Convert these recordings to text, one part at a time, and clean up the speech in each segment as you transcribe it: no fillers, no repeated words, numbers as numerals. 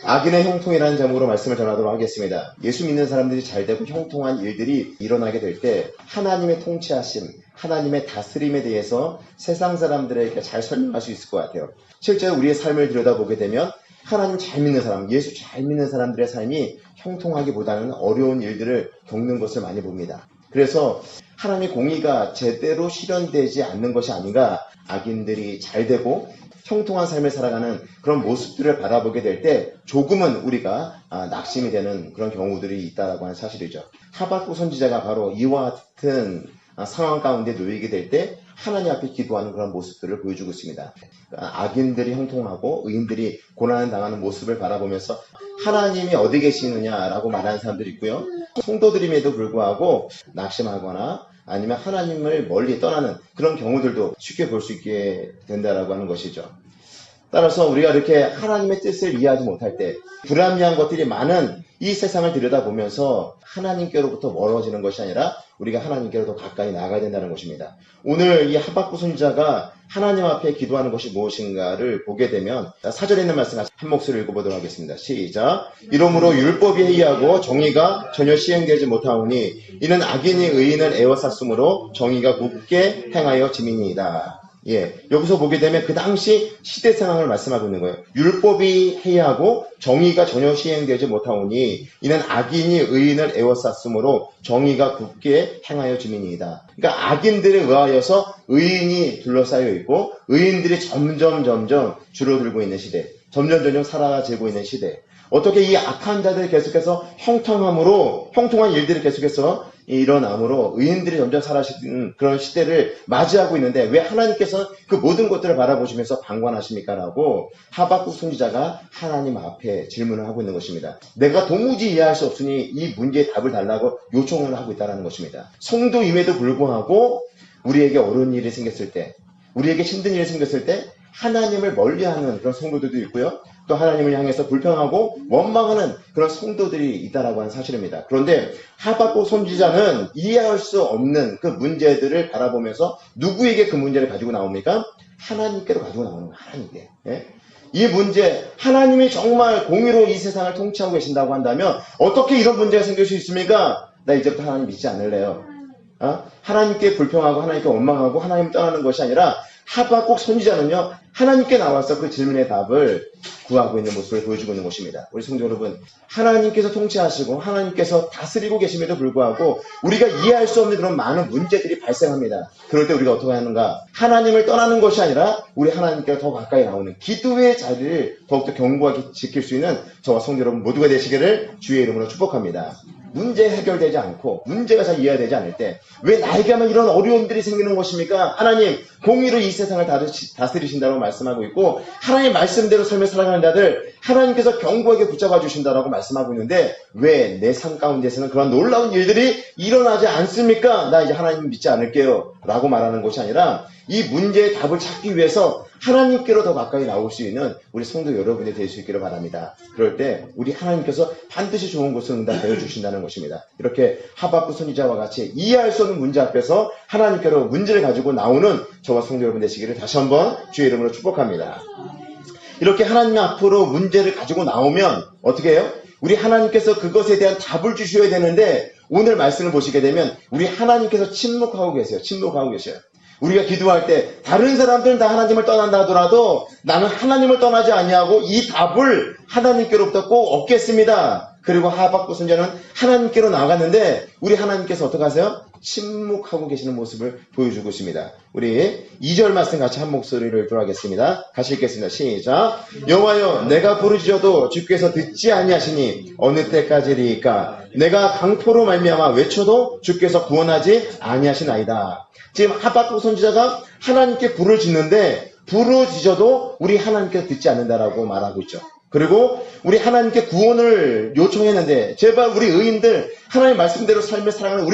악인의 형통이라는 제목으로 말씀을 전하도록 하겠습니다. 예수 믿는 사람들이 잘되고 형통한 일들이 일어나게 될 때 하나님의 통치하심, 하나님의 다스림에 대해서 세상 사람들에게 잘 설명할 수 있을 것 같아요. 실제로 우리의 삶을 들여다보게 되면 하나님 잘 믿는 사람, 예수 잘 믿는 사람들의 삶이 형통하기보다는 어려운 일들을 겪는 것을 많이 봅니다. 그래서 하나님의 공의가 제대로 실현되지 않는 것이 아닌가, 악인들이 잘되고 형통한 삶을 살아가는 그런 모습들을 바라보게 될 때 조금은 우리가 낙심이 되는 그런 경우들이 있다라고 하는 사실이죠. 하박국 선지자가 바로 이와 같은 상황 가운데 놓이게 될 때 하나님 앞에 기도하는 그런 모습들을 보여주고 있습니다. 악인들이 형통하고 의인들이 고난을 당하는 모습을 바라보면서 하나님이 어디 계시느냐라고 말하는 사람들이 있고요. 성도들임에도 불구하고 낙심하거나 아니면 하나님을 멀리 떠나는 그런 경우들도 쉽게 볼 수 있게 된다라고 하는 것이죠. 따라서 우리가 이렇게 하나님의 뜻을 이해하지 못할 때 불합리한 것들이 많은 이 세상을 들여다보면서 하나님께로부터 멀어지는 것이 아니라 우리가 하나님께로 더 가까이 나아가야 된다는 것입니다. 오늘 이 하박국 선지자가 하나님 앞에 기도하는 것이 무엇인가를 보게 되면 사절에 있는 말씀 한 목소리를 읽어보도록 하겠습니다. 시작. 이러므로 율법이 해이하고 정의가 전혀 시행되지 못하오니 이는 악인이 의인을 에워쌌으므로 정의가 굳게 행하여 지민이이다. 여기서 보게 되면 그 당시 시대 상황을 말씀하고 있는 거예요. 율법이 해이하고 정의가 전혀 시행되지 못하오니 이는 악인이 의인을 에워쌌으므로 정의가 굳게 행하여 지민이이다. 그러니까 악인들에 의하여서 의인이 둘러싸여 있고 의인들이 점점 줄어들고 있는 시대, 점점 사라지고 있는 시대. 어떻게 이 악한 자들이 계속해서 형통한 일들이 계속해서 일어남으로 의인들이 점점 사라지는 그런 시대를 맞이하고 있는데 왜 하나님께서 그 모든 것들을 바라보시면서 방관하십니까? 라고 하박국 선지자가 하나님 앞에 질문을 하고 있는 것입니다. 내가 도무지 이해할 수 없으니 이 문제에 답을 달라고 요청을 하고 있다는 것입니다. 성도임에도 불구하고 우리에게 어려운 일이 생겼을 때, 우리에게 힘든 일이 생겼을 때 하나님을 멀리하는 그런 성도들도 있고요. 또 하나님을 향해서 불평하고 원망하는 그런 성도들이 있다라고 하는 사실입니다. 그런데 하박국 선지자는 이해할 수 없는 그 문제들을 바라보면서 누구에게 그 문제를 가지고 나옵니까? 하나님께로 가지고 나오는 거예요. 하나님께. 이 문제, 하나님이 정말 공의로 이 세상을 통치하고 계신다고 한다면 어떻게 이런 문제가 생길 수 있습니까? 나 이제부터 하나님 믿지 않을래요. 하나님께 불평하고 하나님께 원망하고 하나님 떠나는 것이 아니라 하박국 선지자는요, 하나님께 나와서 그 질문의 답을 구하고 있는 모습을 보여주고 있는 것입니다. 우리 성도 여러분, 하나님께서 통치하시고 하나님께서 다스리고 계심에도 불구하고 우리가 이해할 수 없는 그런 많은 문제들이 발생합니다. 그럴 때 우리가 어떻게 하는가? 하나님을 떠나는 것이 아니라 우리 하나님께 더 가까이 나오는 기도의 자리를 더욱더 견고하게 지킬 수 있는 저와 성도 여러분 모두가 되시기를 주의 이름으로 축복합니다. 문제 해결되지 않고 문제가 잘 이해가 되지 않을 때 왜 나에게만 이런 어려움들이 생기는 것입니까? 하나님 공의로 이 세상을 다스리신다고 말씀하고 있고 하나님 말씀대로 삶을 살아가는 자들 하나님께서 견고하게 붙잡아 주신다라고 말씀하고 있는데 왜 내 삶 가운데서는 그런 놀라운 일들이 일어나지 않습니까? 나 이제 하나님 믿지 않을게요 라고 말하는 것이 아니라 이 문제의 답을 찾기 위해서 하나님께로 더 가까이 나올 수 있는 우리 성도 여러분이 될 수 있기를 바랍니다. 그럴 때 우리 하나님께서 반드시 좋은 것을 응답하여 주신다는 것입니다. 이렇게 하박국 선지자와 같이 이해할 수 없는 문제 앞에서 하나님께로 문제를 가지고 나오는 저와 성도 여러분 되시기를 다시 한번 주의 이름으로 축복합니다. 이렇게 하나님 앞으로 문제를 가지고 나오면 어떻게 해요? 우리 하나님께서 그것에 대한 답을 주셔야 되는데 오늘 말씀을 보시게 되면 우리 하나님께서 침묵하고 계세요. 우리가 기도할 때 다른 사람들은 다 하나님을 떠난다 하더라도 나는 하나님을 떠나지 아니하고 이 답을 하나님께로부터 꼭 얻겠습니다. 그리고 하박국 선지자는 하나님께로 나갔는데 우리 하나님께서 어떻게 하세요? 침묵하고 계시는 모습을 보여주고 있습니다. 우리 2절 말씀 같이 한 목소리를 들어가겠습니다. 같이 읽겠습니다. 시작. 여호와여 내가 부르짖어도 주께서 듣지 아니하시니 어느 때까지리까 내가 강포로 말미암아 외쳐도 주께서 구원하지 아니하시나이다. 지금 하박국 선지자가 하나님께 부르짖는데 부르짖어도 우리 하나님께서 듣지 않는다라고 말하고 있죠. 그리고 우리 하나님께 구원을 요청했는데 제발 우리 의인들 하나님 말씀대로 삶을 살아가는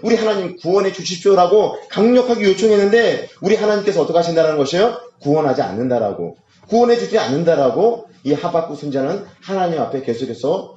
우리 하나님 구원해 주십시오라고 강력하게 요청했는데 우리 하나님께서 어떻게 하신다는 것이에요? 구원하지 않는다라고 구원해 주지 않는다라고 이 하박국 선지자는 하나님 앞에 계속해서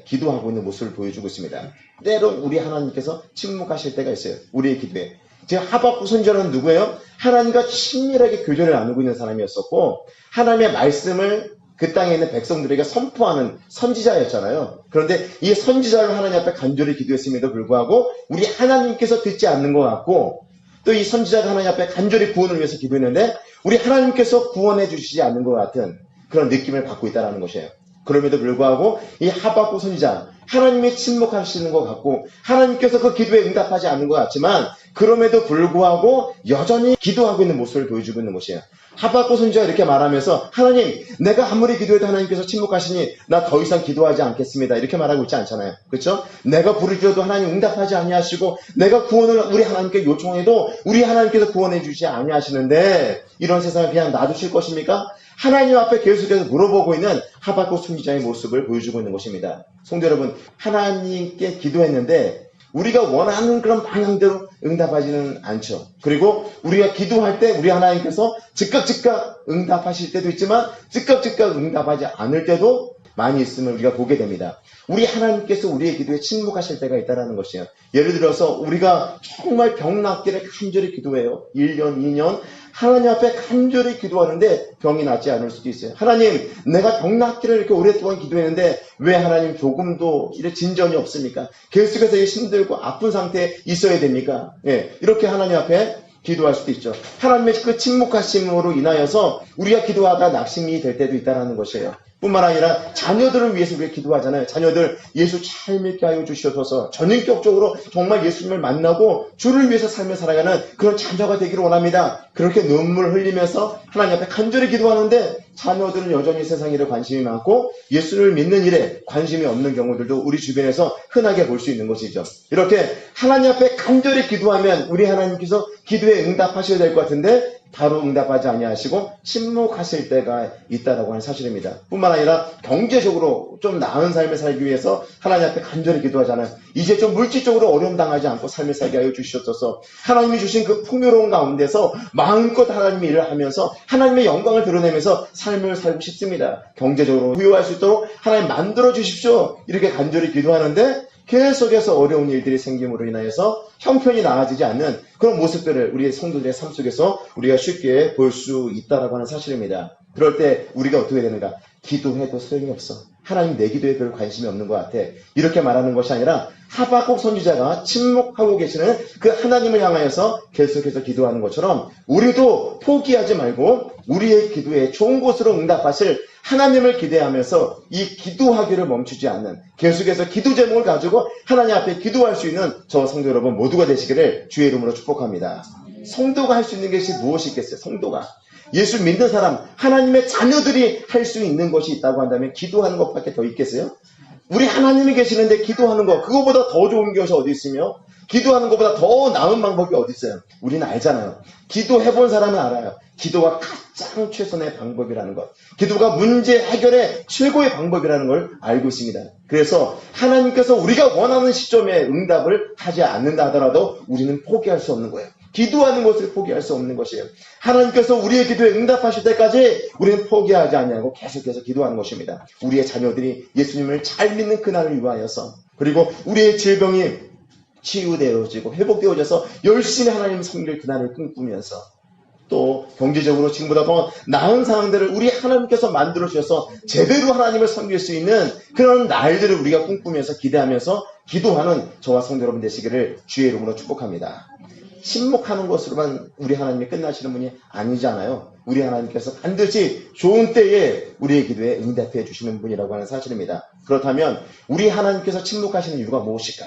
기도하고 있는 모습을 보여주고 있습니다. 때론 우리 하나님께서 침묵하실 때가 있어요. 우리의 기도에. 지금 하박국 선지자는 누구예요? 하나님과 친밀하게 교제를 나누고 있는 사람이었었고 하나님의 말씀을 그 땅에 있는 백성들에게 선포하는 선지자였잖아요. 그런데 이 선지자를 하나님 앞에 간절히 기도했음에도 불구하고 우리 하나님께서 듣지 않는 것 같고, 또 이 선지자가 하나님 앞에 간절히 구원을 위해서 기도했는데 우리 하나님께서 구원해 주시지 않는 것 같은 그런 느낌을 받고 있다는 것이에요. 그럼에도 불구하고 이 하박국 선지자, 하나님이 침묵하시는 것 같고 하나님께서 그 기도에 응답하지 않는 것 같지만 그럼에도 불구하고 여전히 기도하고 있는 모습을 보여주고 있는 것이에요. 하박국 선지자가 이렇게 말하면서 하나님, 내가 아무리 기도해도 하나님께서 침묵하시니 나 더 이상 기도하지 않겠습니다, 이렇게 말하고 있지 않잖아요. 그렇죠? 내가 부르짖어도 하나님 응답하지 아니하시고 내가 구원을 우리 하나님께 요청해도 우리 하나님께서 구원해 주시지 아니하시는데 이런 세상을 그냥 놔두실 것입니까? 하나님 앞에 계속해서 물어보고 있는 하박국 선지자의 모습을 보여주고 있는 것입니다. 성도 여러분, 하나님께 기도했는데 우리가 원하는 그런 방향대로 응답하지는 않죠. 그리고 우리가 기도할 때 우리 하나님께서 즉각 응답하실 때도 있지만 즉각 응답하지 않을 때도 많이 있음을 우리가 보게 됩니다. 우리 하나님께서 우리의 기도에 침묵하실 때가 있다는 것이에요. 예를 들어서 우리가 정말 병 낫기를 간절히 기도해요. 1년, 2년 하나님 앞에 간절히 기도하는데 병이 낫지 않을 수도 있어요. 하나님, 내가 병 낫기를 이렇게 오랫동안 기도했는데 왜 하나님 조금도 이런 진전이 없습니까? 계속해서 힘들고 아픈 상태에 있어야 됩니까? 이렇게 하나님 앞에 기도할 수도 있죠. 하나님의 그 침묵하심으로 인하여서 우리가 기도하다 낙심이 될 때도 있다는 것이에요. 뿐만 아니라 자녀들을 위해서 우리가 기도하잖아요. 자녀들 예수 잘 믿게 하여 주시옵소서. 전인격적으로 정말 예수님을 만나고 주를 위해서 삶을 살아가는 그런 자녀가 되기를 원합니다. 그렇게 눈물 흘리면서 하나님 앞에 간절히 기도하는데 자녀들은 여전히 세상 일에 관심이 많고 예수를 믿는 일에 관심이 없는 경우들도 우리 주변에서 흔하게 볼 수 있는 것이죠. 이렇게 하나님 앞에 간절히 기도하면 우리 하나님께서 기도에 응답하셔야 될 것 같은데 바로 응답하지 아니하시고 침묵하실 때가 있다라고 하는 사실입니다. 뿐만 아니라 경제적으로 좀 나은 삶을 살기 위해서 하나님 앞에 간절히 기도하잖아요. 이제 좀 물질적으로 어려움 당하지 않고 삶을 살게 하여 주시옵소서. 하나님이 주신 그 풍요로운 가운데서 마음껏 하나님의 일을 하면서 하나님의 영광을 드러내면서 삶을 살고 싶습니다. 경제적으로 부유할 수 있도록 하나님 만들어 주십시오. 이렇게 간절히 기도하는데 계속해서 어려운 일들이 생김으로 인하여서 형편이 나아지지 않는 그런 모습들을 우리의 성도들의 삶 속에서 우리가 쉽게 볼 수 있다라고 하는 사실입니다. 그럴 때 우리가 어떻게 되는가? 기도해도 소용이 없어. 하나님 내 기도에 별 관심이 없는 것 같아. 이렇게 말하는 것이 아니라 하박국 선지자가 침묵하고 계시는 그 하나님을 향하여서 계속해서 기도하는 것처럼 우리도 포기하지 말고 우리의 기도에 좋은 곳으로 응답하실 하나님을 기대하면서 이 기도하기를 멈추지 않는, 계속해서 기도 제목을 가지고 하나님 앞에 기도할 수 있는 저 성도 여러분 모두가 되시기를 주의 이름으로 축복합니다. 성도가 할 수 있는 것이 무엇이 있겠어요? 성도가 예수 믿는 사람, 하나님의 자녀들이 할 수 있는 것이 있다고 한다면 기도하는 것밖에 더 있겠어요? 우리 하나님이 계시는데 기도하는 것, 그거보다 더 좋은 것이 어디 있으며 기도하는 것보다 더 나은 방법이 어디 있어요? 우리는 알잖아요. 기도해본 사람은 알아요. 기도가 가장 최선의 방법이라는 것, 기도가 문제 해결의 최고의 방법이라는 걸 알고 있습니다. 그래서 하나님께서 우리가 원하는 시점에 응답을 하지 않는다 하더라도 우리는 포기할 수 없는 거예요. 기도하는 것을 포기할 수 없는 것이에요. 하나님께서 우리의 기도에 응답하실 때까지 우리는 포기하지 않냐고 계속해서 기도하는 것입니다. 우리의 자녀들이 예수님을 잘 믿는 그날을 위하여서, 그리고 우리의 질병이 치유되어지고 회복되어져서 열심히 하나님 섬길 그날을 꿈꾸면서, 또 경제적으로 지금보다 더 나은 상황들을 우리 하나님께서 만들어 주셔서 제대로 하나님을 섬길 수 있는 그런 날들을 우리가 꿈꾸면서 기대하면서 기도하는 저와 성도 여러분 되시기를 주의 이름으로 축복합니다. 침묵하는 것으로만 우리 하나님이 끝나시는 분이 아니잖아요. 우리 하나님께서 반드시 좋은 때에 우리의 기도에 응답해 주시는 분이라고 하는 사실입니다. 그렇다면 우리 하나님께서 침묵하시는 이유가 무엇일까?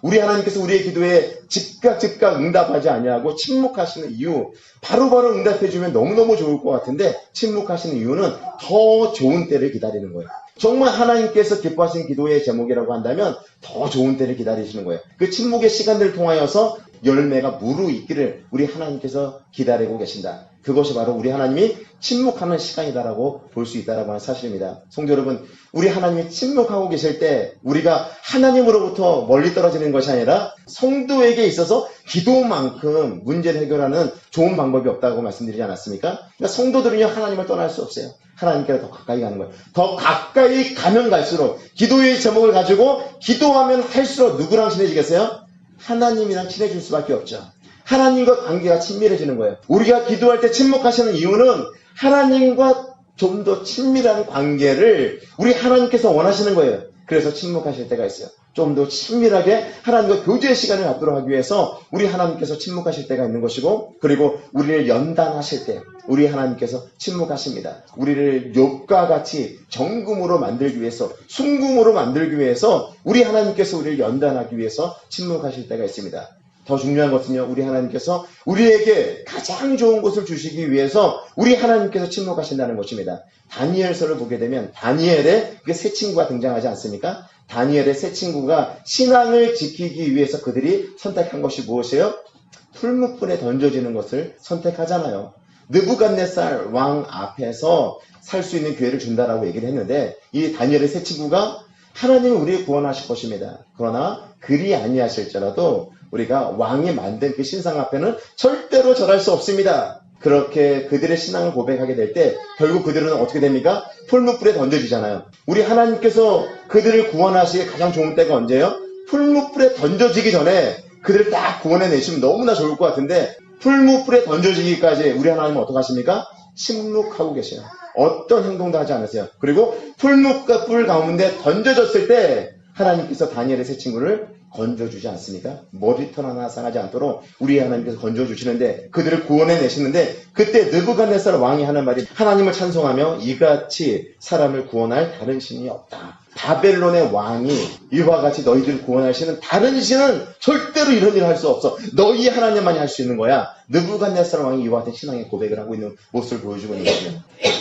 우리 하나님께서 우리의 기도에 즉각 응답하지 아니하고 침묵하시는 이유, 바로바로 응답해 주면 너무너무 좋을 것 같은데 침묵하시는 이유는 더 좋은 때를 기다리는 거예요. 정말 하나님께서 기뻐하시는 기도의 제목이라고 한다면 더 좋은 때를 기다리시는 거예요. 그 침묵의 시간들을 통하여서 열매가 무르익기를 우리 하나님께서 기다리고 계신다. 그것이 바로 우리 하나님이 침묵하는 시간이다라고 볼 수 있다라고 하는 사실입니다. 성도 여러분, 우리 하나님이 침묵하고 계실 때 우리가 하나님으로부터 멀리 떨어지는 것이 아니라 성도에게 있어서 기도만큼 문제를 해결하는 좋은 방법이 없다고 말씀드리지 않았습니까? 그러니까 성도들은요, 하나님을 떠날 수 없어요. 하나님께로 더 가까이 가는 거예요. 더 가까이 가면 갈수록, 기도의 제목을 가지고 기도하면 할수록 누구랑 친해지겠어요? 하나님이랑 친해질 수밖에 없죠. 하나님과 관계가 친밀해지는 거예요. 우리가 기도할 때 침묵하시는 이유는 하나님과 좀 더 친밀한 관계를 우리 하나님께서 원하시는 거예요. 그래서 침묵하실 때가 있어요. 좀 더 친밀하게 하나님과 교제의 시간을 갖도록 하기 위해서 우리 하나님께서 침묵하실 때가 있는 것이고, 그리고 우리를 연단하실 때 우리 하나님께서 침묵하십니다. 우리를 욥과 같이 정금으로 만들기 위해서, 순금으로 만들기 위해서 우리 하나님께서 우리를 연단하기 위해서 침묵하실 때가 있습니다. 더 중요한 것은요, 우리 하나님께서 우리에게 가장 좋은 것을 주시기 위해서 우리 하나님께서 침묵하신다는 것입니다. 다니엘서를 보게 되면 다니엘의 그 세 친구가 등장하지 않습니까? 다니엘의 세 친구가 신앙을 지키기 위해서 그들이 선택한 것이 무엇이에요? 풀무불에 던져지는 것을 선택하잖아요. 느부갓네살 왕 앞에서 살 수 있는 기회를 준다라고 얘기를 했는데, 이 다니엘의 세 친구가 하나님이 우리를 구원하실 것입니다. 그러나 그리 아니하실지라도 우리가 왕이 만든 그 신상 앞에는 절대로 절할 수 없습니다. 그렇게 그들의 신앙을 고백하게 될 때 결국 그들은 어떻게 됩니까? 풀무불에 던져지잖아요. 우리 하나님께서 그들을 구원하시기 가장 좋은 때가 언제예요? 풀무불에 던져지기 전에 그들을 딱 구원해내시면 너무나 좋을 것 같은데, 풀무불에 던져지기까지 우리 하나님은 어떻게 하십니까? 침묵하고 계셔요. 어떤 행동도 하지 않으세요. 그리고 풀무불 가운데 던져졌을 때 하나님께서 다니엘의 세 친구를 건져주지 않습니까? 머리털 하나 상하지 않도록 우리 하나님께서 건져주시는데, 그들을 구원해내시는데, 그때 느부갓네살 왕이 하는 말이 하나님을 찬송하며 이같이 사람을 구원할 다른 신이 없다. 바벨론의 왕이 이와 같이 너희들을 구원하시는 다른 신은 절대로 이런 일을 할 수 없어. 너희 하나님만이 할 수 있는 거야. 느부갓네살 왕이 이와 같은 신앙의 고백을 하고 있는 모습을 보여주고 있는 거죠.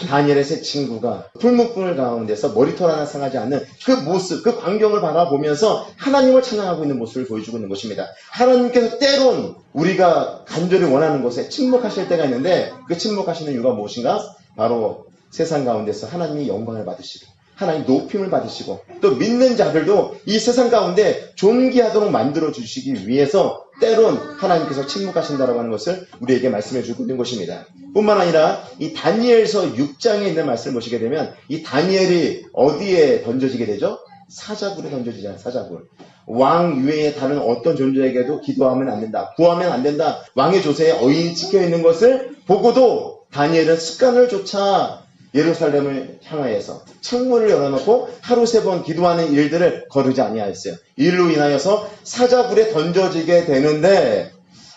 다니엘의 세 친구가 풀무불 가운데서 머리털 하나 상하지 않는 그 모습, 그 광경을 바라보면서 하나님을 찬양하고 있는 모습을 보여주고 있는 것입니다. 하나님께서 때론 우리가 간절히 원하는 곳에 침묵하실 때가 있는데, 그 침묵하시는 이유가 무엇인가? 바로 세상 가운데서 하나님이 영광을 받으시고 하나님 높임을 받으시고, 또 믿는 자들도 이 세상 가운데 존귀하도록 만들어 주시기 위해서 때론 하나님께서 침묵하신다라고 하는 것을 우리에게 말씀해 주고 있는 것입니다. 뿐만 아니라 이 다니엘서 6장에 있는 말씀을 보시게 되면 이 다니엘이 어디에 던져지게 되죠? 사자굴에 던져지잖아요. 사자굴. 왕 이외에 다른 어떤 존재에게도 기도하면 안 된다, 구하면 안 된다, 왕의 조세에 어인이 찍혀 있는 것을 보고도 다니엘은 습관을 쫓아 예루살렘을 향하여서 창문을 열어놓고 하루 3번 기도하는 일들을 거르지 아니하였어요. 이로 인하여서 사자굴에 던져지게 되는데,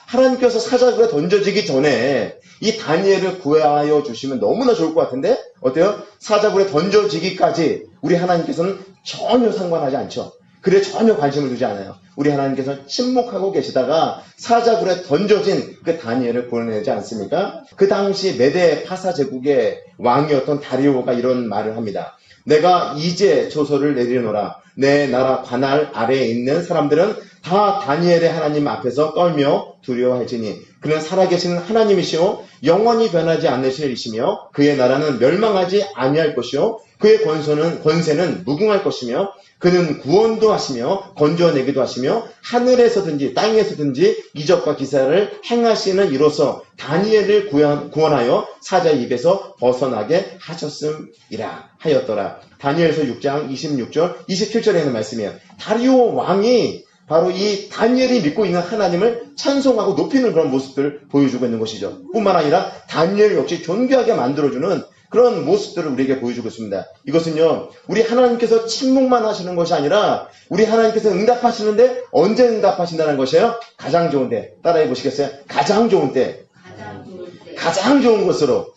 하나님께서 사자굴에 던져지기 전에 이 다니엘을 구하여 주시면 너무나 좋을 것 같은데, 어때요? 사자굴에 던져지기까지 우리 하나님께서는 전혀 상관하지 않죠. 그래 전혀 관심을 두지 않아요. 우리 하나님께서 침묵하고 계시다가 사자굴에 던져진 그 다니엘을 구원하지 않습니까? 그 당시 메데 파사 제국의 왕이었던 다리오가 이런 말을 합니다. 내가 이제 조서를 내리노라. 내 나라 관할 아래에 있는 사람들은 다 다니엘의 하나님 앞에서 떨며 두려워할지니 그는 살아계시는 하나님이시오 영원히 변하지 않으실 이시며 그의 나라는 멸망하지 아니할 것이요 그의 권세는 무궁할 것이며 그는 구원도 하시며 건져내기도 하시며 하늘에서든지 땅에서든지 이적과 기사를 행하시는 이로써 다니엘을 구원하여 사자의 입에서 벗어나게 하셨음이라 하였더라. 다니엘서 6장 26절 27절에 있는 말씀이에요. 다리오 왕이 바로 이 다니엘이 믿고 있는 하나님을 찬송하고 높이는 그런 모습들을 보여주고 있는 것이죠. 뿐만 아니라 다니엘 역시 존귀하게 만들어주는 그런 모습들을 우리에게 보여주고 있습니다. 이것은요, 우리 하나님께서 침묵만 하시는 것이 아니라 우리 하나님께서 응답하시는데 언제 응답하신다는 것이에요? 가장 좋은 때. 따라해 보시겠어요? 가장 좋은 때. 가장 좋은 곳으로.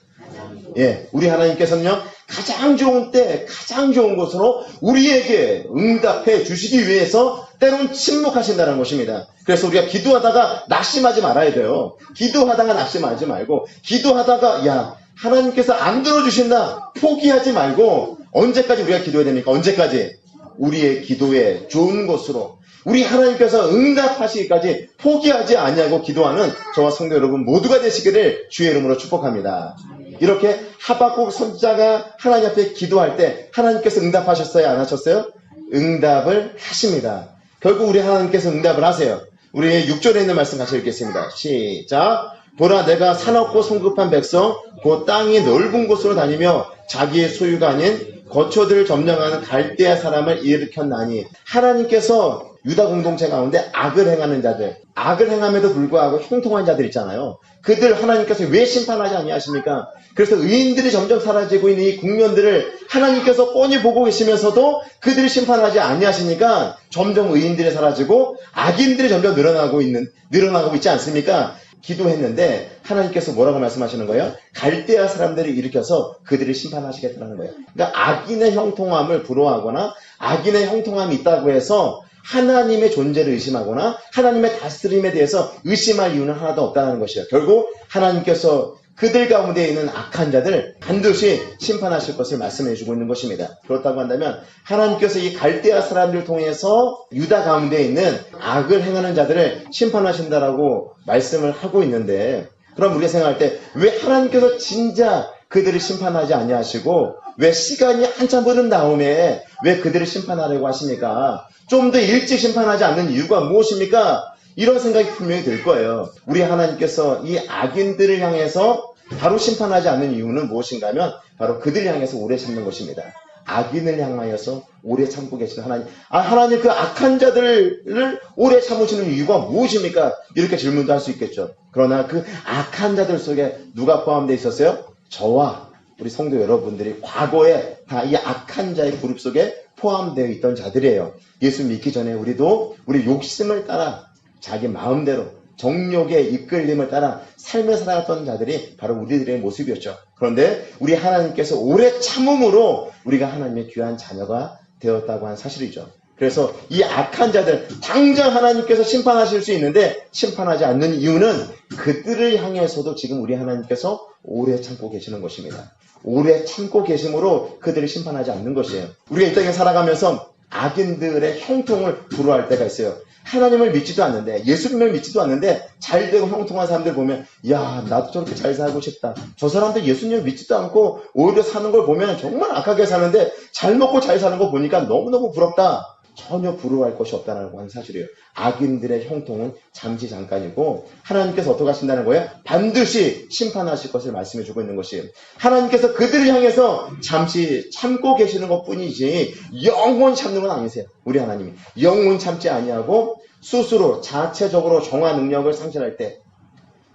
예, 우리 하나님께서는요, 가장 좋은 때, 가장 좋은 곳으로 우리에게 응답해 주시기 위해서 때론 침묵하신다는 것입니다. 그래서 우리가 기도하다가 낙심하지 말아야 돼요. 기도하다가 낙심하지 말고, 기도하다가, 야, 하나님께서 안 들어주신다. 포기하지 말고, 언제까지 우리가 기도해야 됩니까? 언제까지? 우리의 기도에 좋은 곳으로, 우리 하나님께서 응답하시기까지 포기하지 아니하고 기도하는 저와 성도 여러분 모두가 되시기를 주의 이름으로 축복합니다. 이렇게 하박국 선지자가 하나님 앞에 기도할 때 하나님께서 응답하셨어요? 안 하셨어요? 응답을 하십니다. 결국 우리 하나님께서 응답을 하세요. 우리 6절에 있는 말씀 같이 읽겠습니다. 시작. 보라 내가 사납고 성급한 백성 곧 땅이 넓은 곳으로 다니며 자기의 소유가 아닌 거처들을 점령하는 갈대아 사람을 일으켰나니 하나님께서 유다 공동체 가운데 악을 행하는 자들, 악을 행함에도 불구하고 형통한 자들 있잖아요. 그들 하나님께서 왜 심판하지 아니하십니까? 그래서 의인들이 점점 사라지고 있는 이 국면들을 하나님께서 뻔히 보고 계시면서도 그들을 심판하지 아니하시니까 점점 의인들이 사라지고 악인들이 점점 늘어나고 있지 않습니까? 기도했는데 하나님께서 뭐라고 말씀하시는 거예요? 갈대아 사람들을 일으켜서 그들을 심판하시겠다는 거예요. 그러니까 악인의 형통함을 부러워하거나 악인의 형통함이 있다고 해서 하나님의 존재를 의심하거나 하나님의 다스림에 대해서 의심할 이유는 하나도 없다는 것이에요. 결국 하나님께서 그들 가운데 있는 악한 자들 반드시 심판하실 것을 말씀해 주고 있는 것입니다. 그렇다고 한다면 하나님께서 이 갈대아 사람들을 통해서 유다 가운데 있는 악을 행하는 자들을 심판하신다라고 말씀을 하고 있는데, 그럼 우리가 생각할 때 왜 하나님께서 진짜 그들을 심판하지 아니하시고 왜 시간이 한참 흐른 다음에 왜 그들을 심판하려고 하십니까? 좀 더 일찍 심판하지 않는 이유가 무엇입니까? 이런 생각이 분명히 들 거예요. 우리 하나님께서 이 악인들을 향해서 바로 심판하지 않는 이유는 무엇인가 하면 바로 그들을 향해서 오래 참는 것입니다. 악인을 향하여서 오래 참고 계시는 하나님. 하나님 그 악한 자들을 오래 참으시는 이유가 무엇입니까? 이렇게 질문도 할 수 있겠죠. 그러나 그 악한 자들 속에 누가 포함되어 있었어요? 저와 우리 성도 여러분들이 과거에 다 이 악한 자의 그룹 속에 포함되어 있던 자들이에요. 예수 믿기 전에 우리도 우리 욕심을 따라 자기 마음대로 정욕의 이끌림을 따라 삶을 살아갔던 자들이 바로 우리들의 모습이었죠. 그런데 우리 하나님께서 오래 참음으로 우리가 하나님의 귀한 자녀가 되었다고 한 사실이죠. 그래서 이 악한 자들 당장 하나님께서 심판하실 수 있는데 심판하지 않는 이유는 그들을 향해서도 지금 우리 하나님께서 오래 참고 계시는 것입니다. 오래 참고 계심으로 그들을 심판하지 않는 것이에요. 우리가 이 땅에 살아가면서 악인들의 형통을 부러워할 때가 있어요. 하나님을 믿지도 않는데, 예수님을 믿지도 않는데 잘되고 형통한 사람들 보면 야, 나도 저렇게 잘 살고 싶다. 저 사람들 예수님을 믿지도 않고 오히려 사는 걸 보면 정말 악하게 사는데 잘 먹고 잘 사는 거 보니까 너무너무 부럽다. 전혀 부러워할 것이 없다는 건 사실이에요. 악인들의 형통은 잠시 잠깐이고 하나님께서 어떻게 하신다는 거예요? 반드시 심판하실 것을 말씀해 주고 있는 것이에요. 하나님께서 그들을 향해서 잠시 참고 계시는 것뿐이지 영원 참는 건 아니세요. 우리 하나님이 영원 참지 아니하고 스스로 자체적으로 정화 능력을 상실할 때,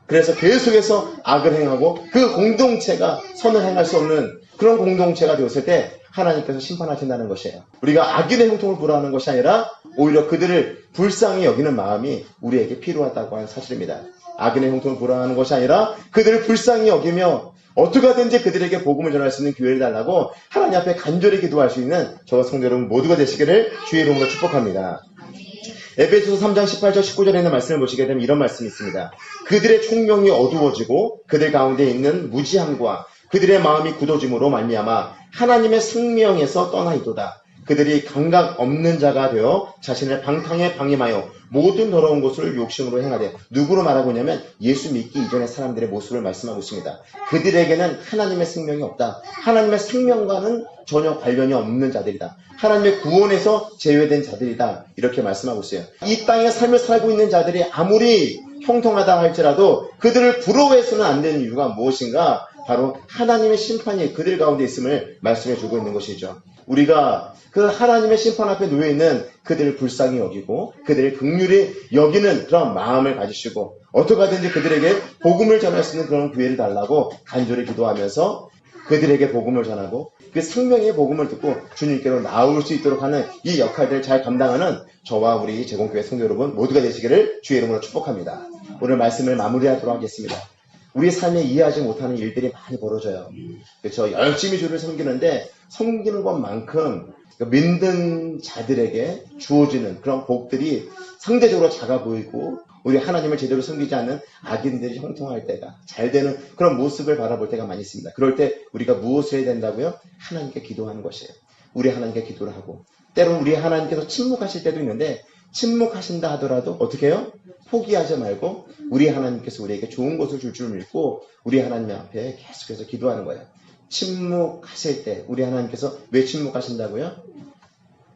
그래서 계속해서 악을 행하고 그 공동체가 선을 행할 수 없는 그런 공동체가 되었을 때 하나님께서 심판하신다는 것이에요. 우리가 악인의 형통을 부러워하는 것이 아니라 오히려 그들을 불쌍히 여기는 마음이 우리에게 필요하다고 하는 사실입니다. 악인의 형통을 부러워하는 것이 아니라 그들을 불쌍히 여기며 어떻게 하든지 그들에게 복음을 전할 수 있는 기회를 달라고 하나님 앞에 간절히 기도할 수 있는 저와 성도 여러분 모두가 되시기를 주의 이름으로 축복합니다. 에베소서 3장 18절 19절에 있는 말씀을 보시게 되면 이런 말씀이 있습니다. 그들의 총명이 어두워지고 그들 가운데 있는 무지함과 그들의 마음이 굳어짐으로 말미암아 하나님의 생명에서 떠나이도다. 그들이 감각 없는 자가 되어 자신을 방탕에 방임하여 모든 더러운 것을 욕심으로 행하되, 누구로 말하고 있냐면 예수 믿기 이전의 사람들의 모습을 말씀하고 있습니다. 그들에게는 하나님의 생명이 없다. 하나님의 생명과는 전혀 관련이 없는 자들이다. 하나님의 구원에서 제외된 자들이다. 이렇게 말씀하고 있어요. 이 땅의 삶을 살고 있는 자들이 아무리 형통하다 할지라도 그들을 부러워해서는 안 되는 이유가 무엇인가? 바로 하나님의 심판이 그들 가운데 있음을 말씀해 주고 있는 것이죠. 우리가 그 하나님의 심판 앞에 놓여있는 그들을 불쌍히 여기고 그들을 긍휼히 여기는 그런 마음을 가지시고 어떻게 하든지 그들에게 복음을 전할 수 있는 그런 기회를 달라고 간절히 기도하면서 그들에게 복음을 전하고 그 생명의 복음을 듣고 주님께로 나올 수 있도록 하는 이 역할들을 잘 감당하는 저와 우리 제공교회 성도 여러분 모두가 되시기를 주의 이름으로 축복합니다. 오늘 말씀을 마무리하도록 하겠습니다. 우리 삶에 이해하지 못하는 일들이 많이 벌어져요. 그렇죠? 열심히 주를 섬기는데 섬기는 것만큼 믿는 자들에게 주어지는 그런 복들이 상대적으로 작아 보이고 우리 하나님을 제대로 섬기지 않는 악인들이 형통할 때가 잘 되는 그런 모습을 바라볼 때가 많이 있습니다. 그럴 때 우리가 무엇을 해야 된다고요? 하나님께 기도하는 것이에요. 우리 하나님께 기도를 하고 때로는 우리 하나님께서 침묵하실 때도 있는데 침묵하신다 하더라도 어떻게 해요? 포기하지 말고 우리 하나님께서 우리에게 좋은 것을 줄 줄 믿고 우리 하나님 앞에 계속해서 기도하는 거예요. 침묵하실 때 우리 하나님께서 왜 침묵하신다고요?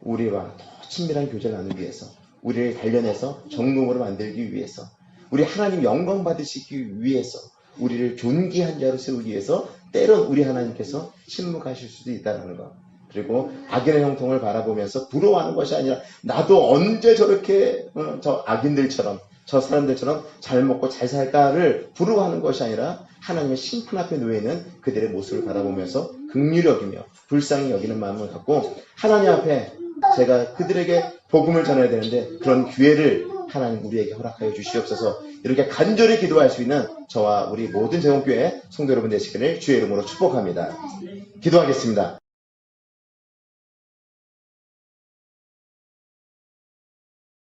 우리와 더 친밀한 교제를 나누기 위해서, 우리를 단련해서 정금으로 만들기 위해서, 우리 하나님 영광 받으시기 위해서, 우리를 존귀한 자로 세우기 위해서 때론 우리 하나님께서 침묵하실 수도 있다는 거. 그리고 악인의 형통을 바라보면서 부러워하는 것이 아니라 나도 언제 저렇게 저 악인들처럼 저 사람들처럼 잘 먹고 잘 살까를 부러워하는 것이 아니라 하나님의 심판 앞에 놓여있는 그들의 모습을 바라보면서 긍휼히 여기며 불쌍히 여기는 마음을 갖고 하나님 앞에 제가 그들에게 복음을 전해야 되는데 그런 기회를 하나님 우리에게 허락하여 주시옵소서. 이렇게 간절히 기도할 수 있는 저와 우리 모든 제공교회 성도 여러분 되시기를 주의 이름으로 축복합니다. 기도하겠습니다.